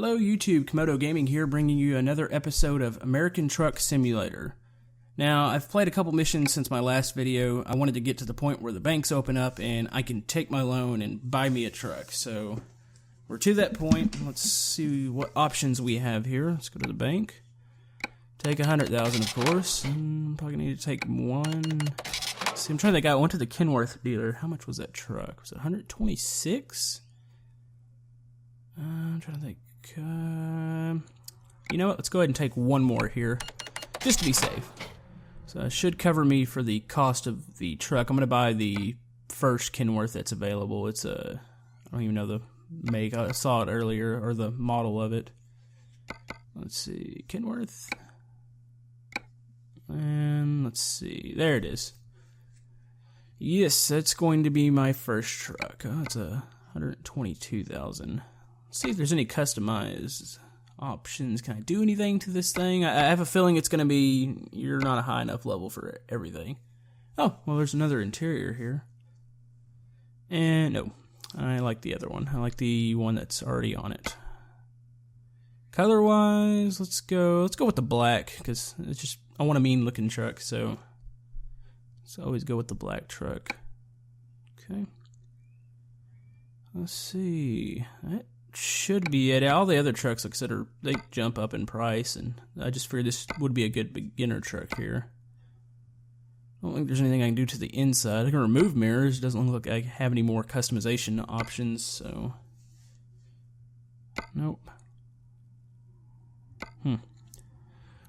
Hello YouTube, Komodo Gaming here, bringing you another episode of American Truck Simulator. Now, I've played a couple missions since my last video. I wanted to get to the point where the banks open up and I can take my loan and buy me a truck. So, we're to that point. Let's see what options we have here. Let's go to the bank. Take 100,000, of course. I'm probably gonna need to take one. See, I'm trying to think. I went to the Kenworth dealer. How much was that truck? Was it 126? I'm trying to think. You know what? Let's go ahead and take one more here, just to be safe. So it should cover me for the cost of the truck. I'm going to buy the first Kenworth that's available. It's I don't even know the make. I saw it earlier, or the model of it. Let's see, Kenworth. And let's see, there it is. Yes, that's going to be my first truck. Oh, it's a 122,000. See if there's any customized options. Can I do anything to this thing? I have a feeling it's going to be, you're not a high enough level for everything. Oh, well, there's another interior here. And no, I like the other one. I like the one that's already on it. Color-wise, let's go with the black, because it's just, I want a mean-looking truck, so let's always go with the black truck. Okay. Let's see. That should be it. All the other trucks, like I said, they jump up in price, and I just figured this would be a good beginner truck here. I don't think there's anything I can do to the inside. I can remove mirrors. It doesn't look like I have any more customization options, so nope.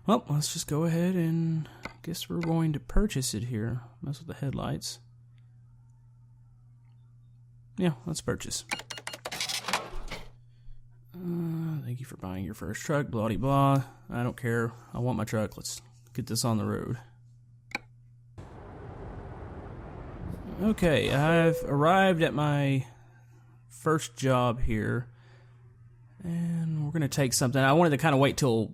Well, let's just go ahead and I guess we're going to purchase it here. Mess with the headlights. Yeah, let's purchase. Thank you for buying your first truck, blah de blah. I don't care. I want my truck. Let's get this on the road. Okay, I've arrived at my first job here. And we're going to take something. I wanted to kind of wait till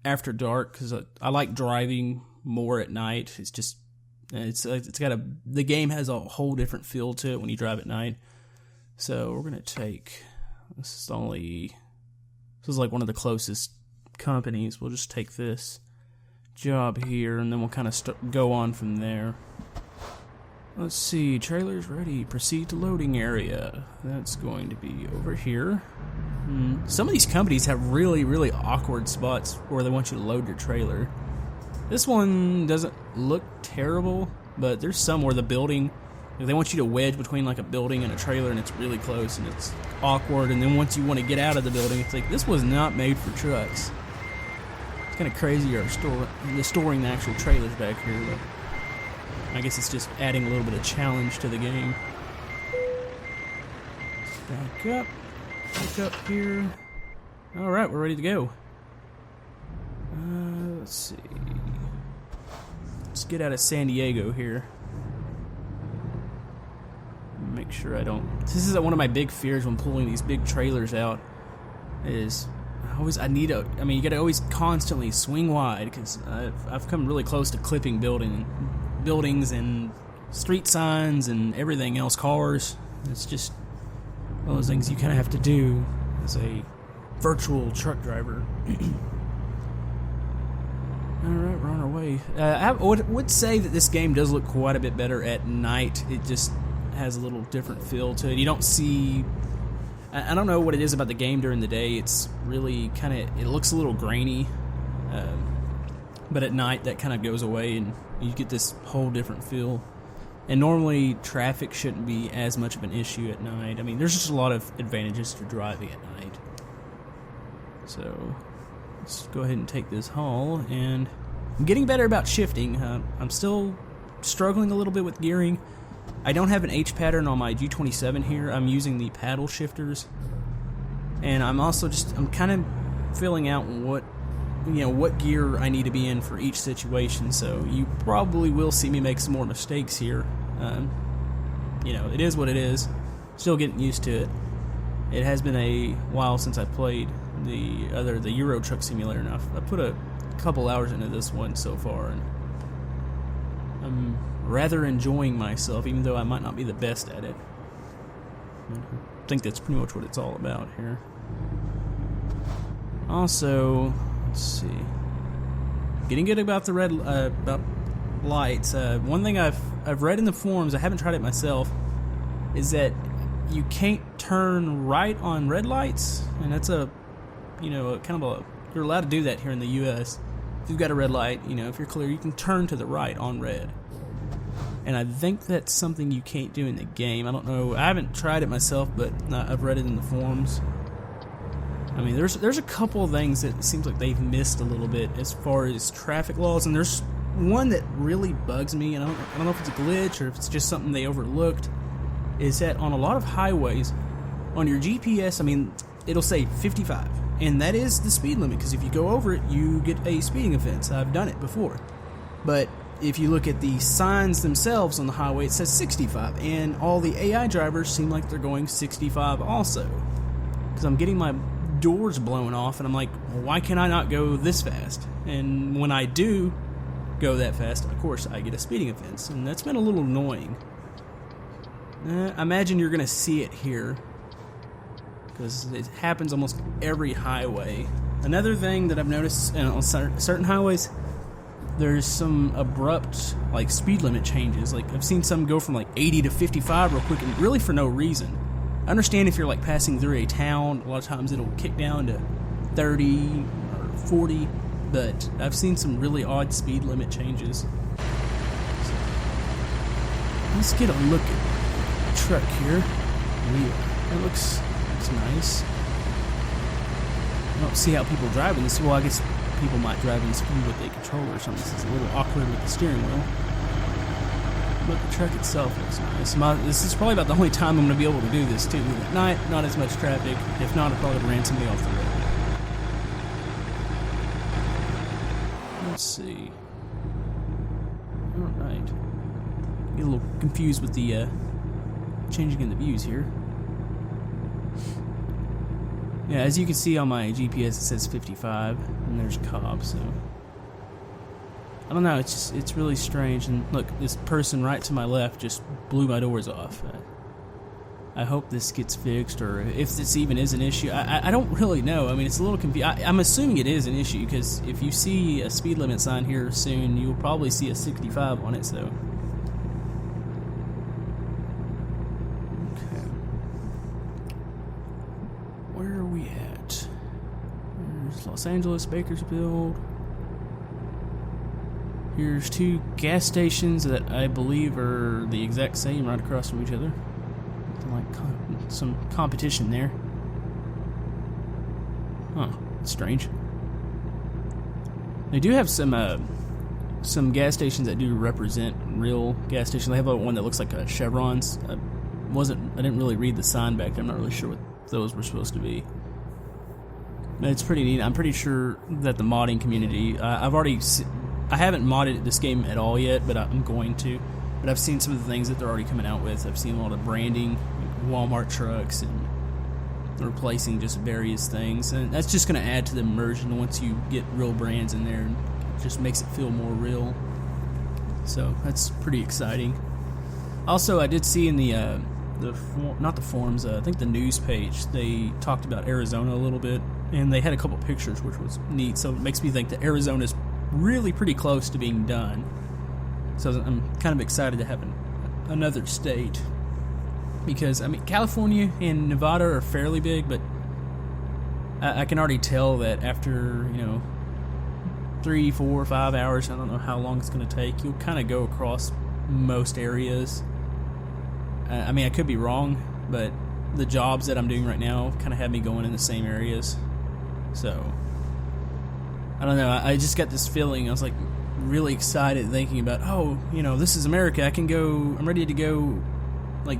after dark because I like driving more at night. It's just, it's got the game has a whole different feel to it when you drive at night. So we're going to take, this is like one of the closest companies. We'll just take this job here and then we'll kind of go on from there. Let's see, trailers ready, proceed to loading area. That's going to be over here. Some of these companies have really, really awkward spots where they want you to load your trailer. This one doesn't look terrible, but there's some where the building, they want you to wedge between like a building and a trailer and it's really close and it's awkward, and then once you want to get out of the building, it's like, this was not made for trucks. It's kind of crazy you're storing the actual trailers back here, but I guess it's just adding a little bit of challenge to the game. Back up. Back up here. Alright, we're ready to go. Let's see. Let's get out of San Diego here. Make sure I don't... This is one of my big fears when pulling these big trailers out. Is I mean, you gotta always constantly swing wide, because I've come really close to clipping buildings and street signs and everything else, cars. It's just one of those things you kind of have to do as a virtual truck driver. Alright, we're on our way. I would say that this game does look quite a bit better at night. It just has a little different feel to it. You don't see... I don't know what it is about the game during the day. It's really kind of... It looks a little grainy. But at night, that kind of goes away, and you get this whole different feel. And normally, traffic shouldn't be as much of an issue at night. I mean, there's just a lot of advantages to driving at night. So, let's go ahead and take this haul. And I'm getting better about shifting. I'm still struggling a little bit with gearing. I don't have an H pattern on my G27 here. I'm using the paddle shifters. And I'm also I'm kind of filling out what gear I need to be in for each situation, so you probably will see me make some more mistakes here. It is what it is. Still getting used to it. It has been a while since I played the Euro Truck Simulator, and I put a couple hours into this one so far, and I'm rather enjoying myself, even though I might not be the best at it. I think that's pretty much what it's all about here. Also, let's see. Getting good about the red about lights. One thing I've read in the forums, I haven't tried it myself, is that you can't turn right on red lights, and that's a you're allowed to do that here in the U.S. If you've got a red light, if you're clear, you can turn to the right on red. And I think that's something you can't do in the game. I don't know. I haven't tried it myself, but I've read it in the forums. I mean, there's a couple of things that it seems like they've missed a little bit as far as traffic laws, and there's one that really bugs me, and I don't know if it's a glitch or if it's just something they overlooked, is that on a lot of highways, on your GPS, I mean, it'll say 55, and that is the speed limit, because if you go over it, you get a speeding offense. I've done it before. But if you look at the signs themselves on the highway, it says 65, and all the AI drivers seem like they're going 65 also. Because I'm getting my doors blown off, and I'm like, well, why can I not go this fast? And when I do go that fast, of course, I get a speeding offense, and that's been a little annoying. I imagine you're going to see it here, because it happens almost every highway. Another thing that I've noticed on certain highways, there's some abrupt speed limit changes. Like, I've seen some go from 80 to 55 real quick, and really for no reason. I understand if you're passing through a town, a lot of times it'll kick down to 30 or 40, but I've seen some really odd speed limit changes. So, let's get a look at the truck here. That looks nice. I don't see how people drive in this. Well, I guess people might drive in this with a controller or something. This is a little awkward with the steering wheel. But the truck itself looks nice. This is probably about the only time I'm going to be able to do this, too. At night, not as much traffic. If not, I'll probably ran somebody off the road. Let's see. Alright. Get a little confused with the changing in the views here. Yeah, as you can see on my GPS, it says 55, and there's Cobb, so I don't know, it's really strange. And look, this person right to my left just blew my doors off. I hope this gets fixed, or if this even is an issue. I don't really know. I mean, it's a little confusing. I'm assuming it is an issue, because if you see a speed limit sign here soon, you'll probably see a 65 on it, so. Okay. Where are we at? There's Los Angeles, Bakersfield. Here's two gas stations that I believe are the exact same, right across from each other. Some competition there. Huh, strange. They do have some gas stations that do represent real gas stations. They have one that looks like a Chevron's. I didn't really read the sign back there. I'm not really sure what those were supposed to be. But it's pretty neat. I'm pretty sure that the modding community, I haven't modded this game at all yet, but I'm going to. But I've seen some of the things that they're already coming out with. I've seen a lot of branding, Walmart trucks, and replacing just various things. And that's just going to add to the immersion once you get real brands in there, and it just makes it feel more real. So that's pretty exciting. Also, I did see in not the forums, I think the news page, they talked about Arizona a little bit, and they had a couple pictures, which was neat. So it makes me think that Arizona's really pretty close to being done. So I'm kind of excited to have another state, because I mean, California and Nevada are fairly big, but I can already tell that after 3, 4, 5 hours, I don't know how long it's going to take, you'll kind of go across most areas. I mean, I could be wrong, but the jobs that I'm doing right now kind of have me going in the same areas. So I don't know, I just got this feeling. I was like really excited thinking about, this is America. I'm ready to go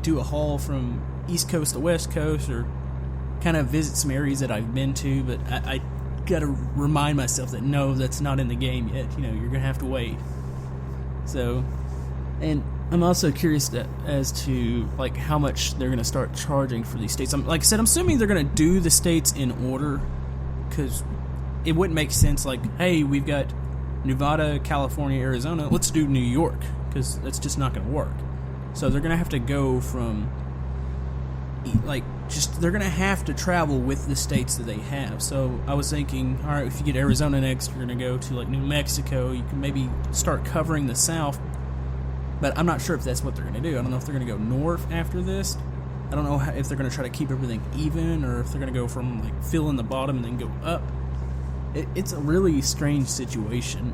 do a haul from East Coast to West Coast, or kind of visit some areas that I've been to, but I gotta remind myself that no, that's not in the game yet. You're gonna have to wait. So, and I'm also curious as to how much they're gonna start charging for these states. Like I said, I'm assuming they're gonna do the states in order, because it wouldn't make sense hey, we've got Nevada, California, Arizona, let's do New York, because that's just not going to work. So they're going to have to go from like, just they're gonna have to travel with the states that they have. So I was thinking, all right, if you get Arizona next, you're gonna go to like New Mexico. You can maybe start covering the South, but I'm not sure if that's what they're gonna do. I don't know if they're gonna go north after this. I don't know if they're gonna try to keep everything even, or if they're gonna go from like fill in the bottom and then go up. It's a really strange situation.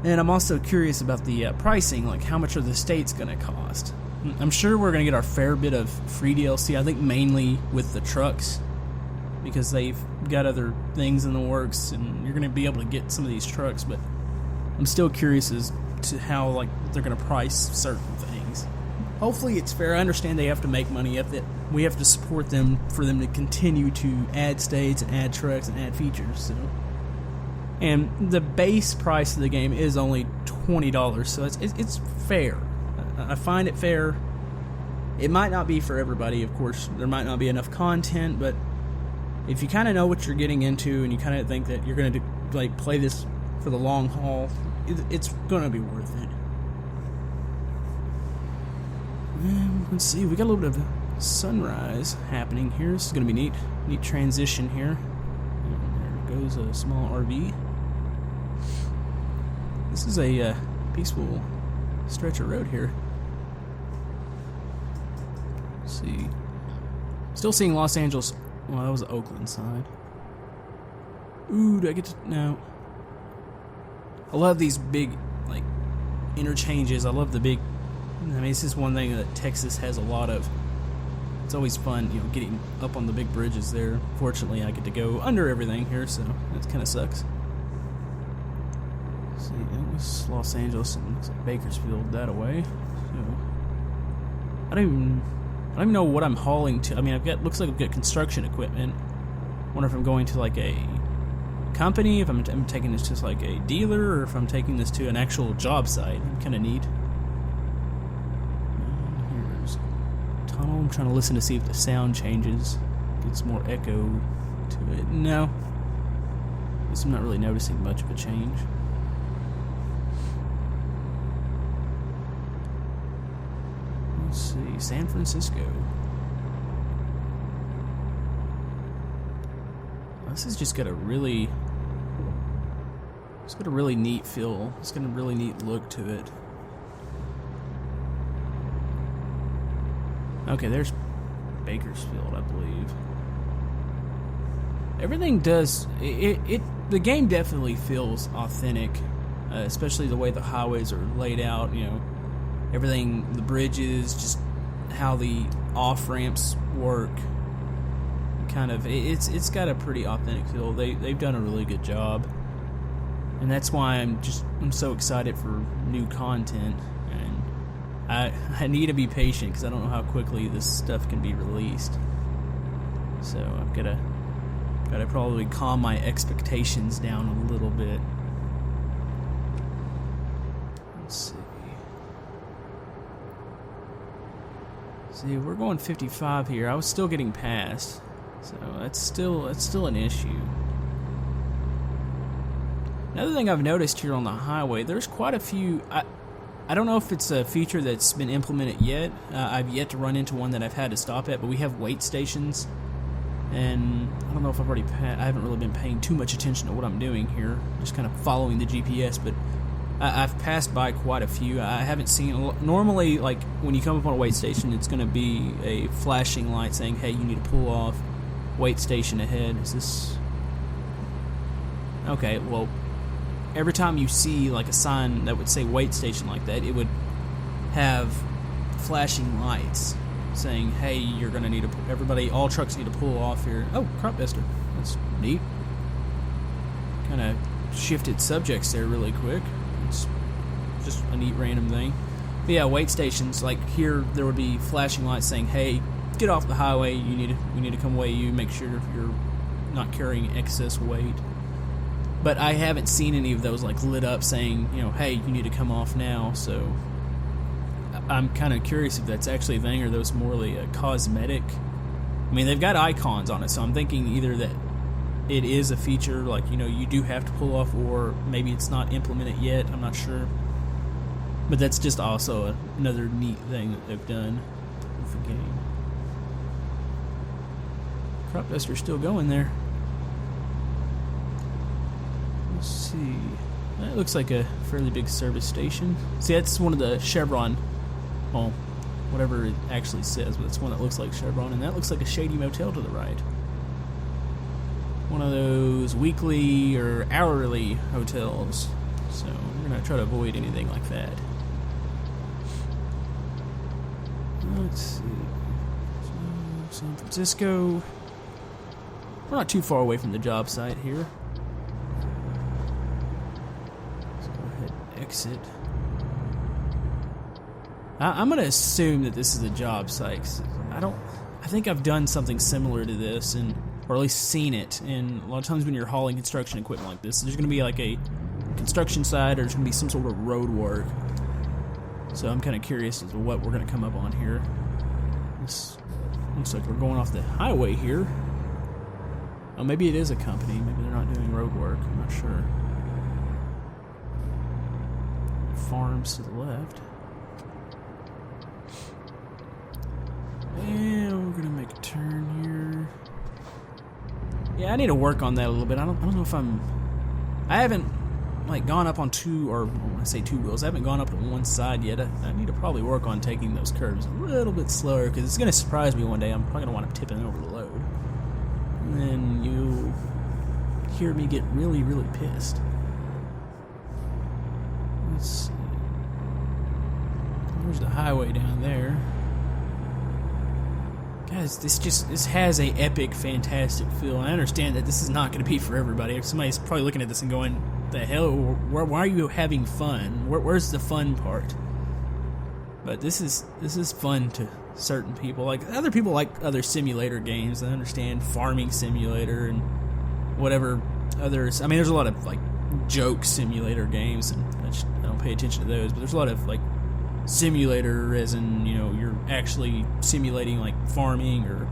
And I'm also curious about the pricing, like how much are the states going to cost? I'm sure we're going to get our fair bit of free DLC, I think mainly with the trucks, because they've got other things in the works, and you're going to be able to get some of these trucks, but I'm still curious as to how like they're going to price certain things. Hopefully it's fair. I understand they have to make money, that we have to support them for them to continue to add states and add trucks and add features, so... And the base price of the game is only $20, so it's fair. I find it fair. It might not be for everybody, of course. There might not be enough content, but if you kind of know what you're getting into and you kind of think that you're going to like play this for the long haul, it's going to be worth it. Let's see, we got a little bit of sunrise happening here. This is going to be neat transition here. And there goes a small RV. This is a peaceful stretch of road here. Let's see. Still seeing Los Angeles. Well, that was the Oakland side. Ooh, do I get to... No. I love these big, like, interchanges. I love the big... I mean, this is one thing that Texas has a lot of. It's always fun, you know, getting up on the big bridges there. Fortunately, I get to go under everything here, so that kind of sucks. See, that was Los Angeles and looks like Bakersfield that way. So I don't even know what I'm hauling to. I mean, looks like I've got construction equipment. Wonder if I'm going to like a company, if I'm taking this to like a dealer, or if I'm taking this to an actual job site. Kind of neat. And here's a tunnel. I'm trying to listen to see if the sound changes, gets more echo to it. No, I guess I'm not really noticing much of a change. Let's see, San Francisco. This has just got a really, neat feel. It's got a really neat look to it. Okay, there's Bakersfield, I believe. Everything does, the game definitely feels authentic, especially the way the highways are laid out, you know. Everything, the bridges, just how the off-ramps work, kind of, it's got a pretty authentic feel. They've done a really good job, and that's why I'm so excited for new content, and I need to be patient because I don't know how quickly this stuff can be released. So I've got to probably calm my expectations down a little bit. Let's see. See, we're going 55 here. I was still getting past, so that's still an issue. Another thing I've noticed here on the highway, there's quite a few. I don't know if it's a feature that's been implemented yet. I've yet to run into one that I've had to stop at, but we have wait stations, and I don't know if I haven't really been paying too much attention to what I'm doing here, just kind of following the GPS, but I've passed by quite a few. I haven't seen... Normally, like, when you come up on a wait station, it's going to be a flashing light saying, hey, you need to pull off, wait station ahead. Is this... Okay, well, every time you see, like, a sign that would say wait station like that, it would have flashing lights saying, hey, you're going to need to... Everybody, all trucks need to pull off here. Oh, crop duster. That's neat. Kind of shifted subjects there really quick. It's just a neat random thing. But yeah, wait stations, like here there would be flashing lights saying, hey, get off the highway, we need to come weigh you, make sure you're not carrying excess weight. But I haven't seen any of those like lit up saying, you know, hey, you need to come off now. So I'm kind of curious if that's actually a thing, or those morely cosmetic. I mean, they've got icons on it, so I'm thinking either that it is a feature, like, you know, you do have to pull off, or maybe it's not implemented yet. I'm not sure. But that's just also another neat thing that they've done with the game. Crop duster's still going there. Let's see. That looks like a fairly big service station. See, that's one of the Chevron, well, whatever it actually says, but it's one that looks like Chevron, and that looks like a shady motel to the right. One of those weekly or hourly hotels. So we're going to try to avoid anything like that. Let's see. San Francisco. We're not too far away from the job site here. Let's go ahead and exit. I'm going to assume that this is a job site. 'Cause I think I've done something similar to this, or at least seen it. And a lot of times when you're hauling construction equipment like this, there's going to be like a construction site, or there's going to be some sort of road work. So I'm kind of curious as to what we're going to come up on here. This looks like we're going off the highway here. Oh, maybe it is a company. Maybe they're not doing road work. I'm not sure. Farms to the left. And we're going to make a turn here. Yeah, I need to work on that a little bit. I don't know if I haven't like gone up on two, or when I say two wheels, I haven't gone up to one side yet. I need to probably work on taking those curves a little bit slower, because it's going to surprise me one day. I'm probably going to wind up tipping over the load. And then you'll hear me get really, really pissed. Let's see. There's the highway down there. Guys, this has a epic, fantastic feel. And I understand that this is not going to be for everybody. Somebody's probably looking at this and going, "The hell? Why are you having fun? Where's the fun part?" But this is fun to certain people. Like other people like other simulator games. I understand Farming Simulator and whatever others. I mean, there's a lot of like joke simulator games, and I don't pay attention to those. But there's a lot of like simulator, as in, you know, you're actually simulating like farming, or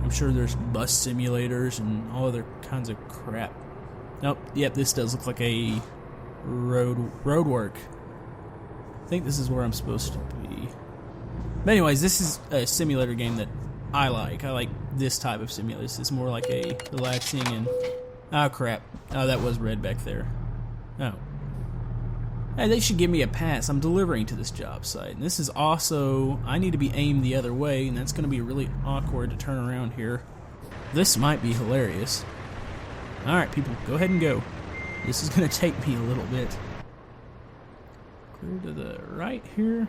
I'm sure there's bus simulators and all other kinds of crap. Nope, yep, this does look like a road work. I think this is where I'm supposed to be. But anyways, this is a simulator game that I like. I like this type of simulator. This is more like a relaxing and... Oh, crap. Oh, that was red back there. Oh. Hey, they should give me a pass. I'm delivering to this job site. And this is also... I need to be aimed the other way, and that's going to be really awkward to turn around here. This might be hilarious. Alright, people, go ahead and go. This is going to take me a little bit. Clear to the right here.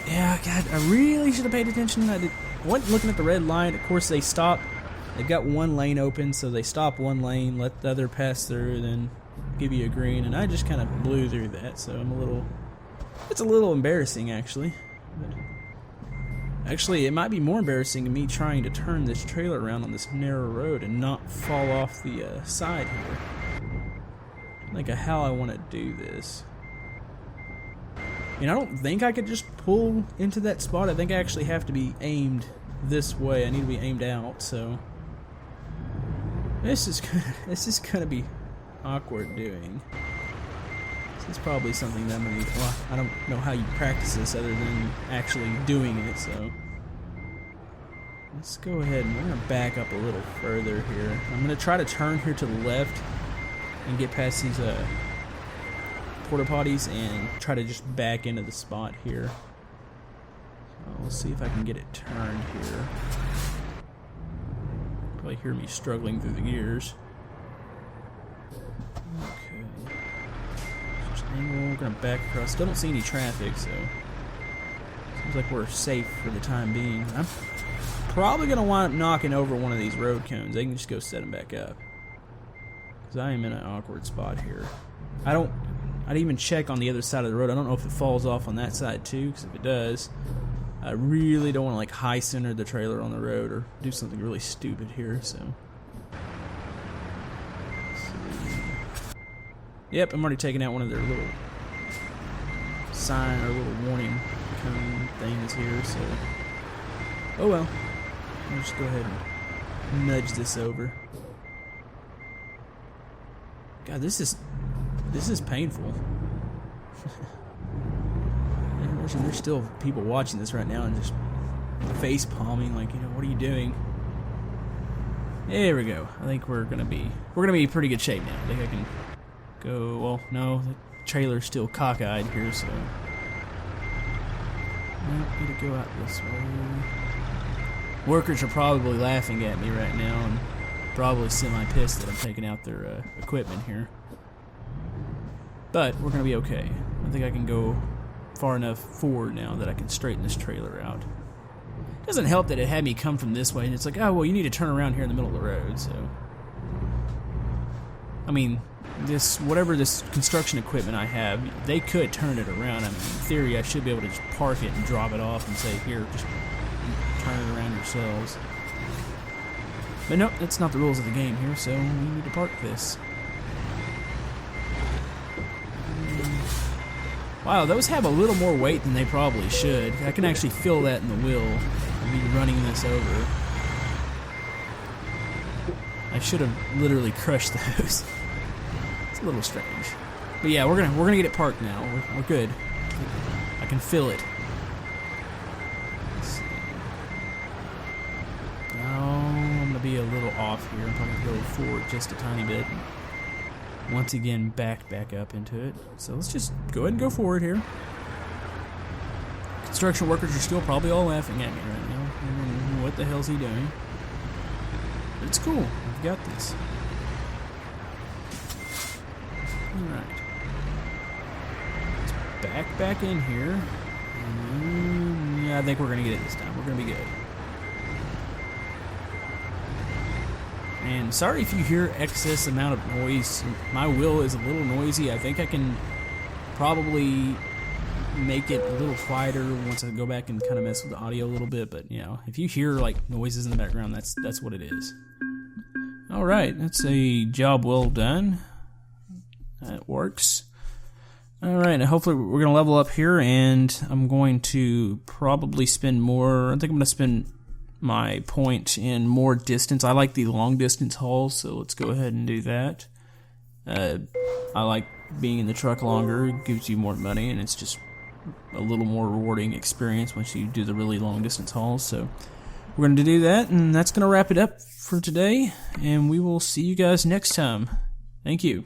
Yeah, God, I really should have paid attention. I wasn't looking at the red line. Of course, they stop. They've got one lane open, so they stop one lane, let the other pass through, then give you a green, and I just kind of blew through that, so I'm a little... It's a little embarrassing, actually. But actually, it might be more embarrassing than me trying to turn this trailer around on this narrow road and not fall off the side here. Like how I want to do this. And I don't think I could just pull into that spot. I think I actually have to be aimed this way. I need to be aimed out, so... This is gonna be awkward doing. This is probably something that I'm gonna need. Well, I don't know how you practice this other than actually doing it, so... Let's go ahead and we're gonna back up a little further here. I'm gonna try to turn here to the left and get past these porta potties and try to just back into the spot here. So let's see if I can get it turned here. Probably hear me struggling through the gears. Okay. Just angle. We're gonna back across. Still don't see any traffic, so seems like we're safe for the time being. I'm probably gonna wind up knocking over one of these road cones. They can just go set them back up. Because I am in an awkward spot here. I'd even check on the other side of the road. I don't know if it falls off on that side too, because if it does, I really don't want to like high center the trailer on the road or do something really stupid here, so. Yep, I'm already taking out one of their little sign or little warning cone things here, so. Oh well. I'll just go ahead and nudge this over. God, this is painful. There's still people watching this right now and just face palming, like, what are you doing? There we go. I think we're gonna be in pretty good shape now. I think I can go. Well, no, the trailer's still cockeyed here, so I need to go out this way. Workers are probably laughing at me right now and probably semi-pissed that I'm taking out their equipment here. But we're going to be okay. I think I can go far enough forward now that I can straighten this trailer out. It doesn't help that it had me come from this way, and it's like, oh, well, you need to turn around here in the middle of the road, so... I mean, whatever this construction equipment I have, they could turn it around. I mean, in theory, I should be able to just park it and drop it off and say, here, just turn it around yourselves. But nope, that's not the rules of the game here, so we need to park this. Wow, those have a little more weight than they probably should. I can actually feel that in the wheel of me running this over. I should have literally crushed those. It's a little strange. But yeah, we're gonna get it parked now. We're good. I can feel it. I'm gonna be a little off here. I'm probably gonna go forward just a tiny bit. Once again, back up into it. So let's just go ahead and go forward here. Construction workers are still probably all laughing at me right now. What the hell's he doing? But it's cool. I've got this. Alright. Let's back in here. Yeah, I think we're gonna get it this time. We're gonna be good. And sorry if you hear excess amount of noise. My wheel is a little noisy. I think I can probably make it a little quieter once I go back and kind of mess with the audio a little bit. But if you hear like noises in the background, that's what it is. All right, that's a job well done. That works. All right, and hopefully we're gonna level up here, and I'm going to probably spend more. I think I'm gonna spend my point in more distance. I like the long distance hauls, so let's go ahead and do that. I like being in the truck longer. It gives you more money, and it's just a little more rewarding experience once you do the really long distance hauls. So we're going to do that, and that's going to wrap it up for today, and we will see you guys next time. Thank you.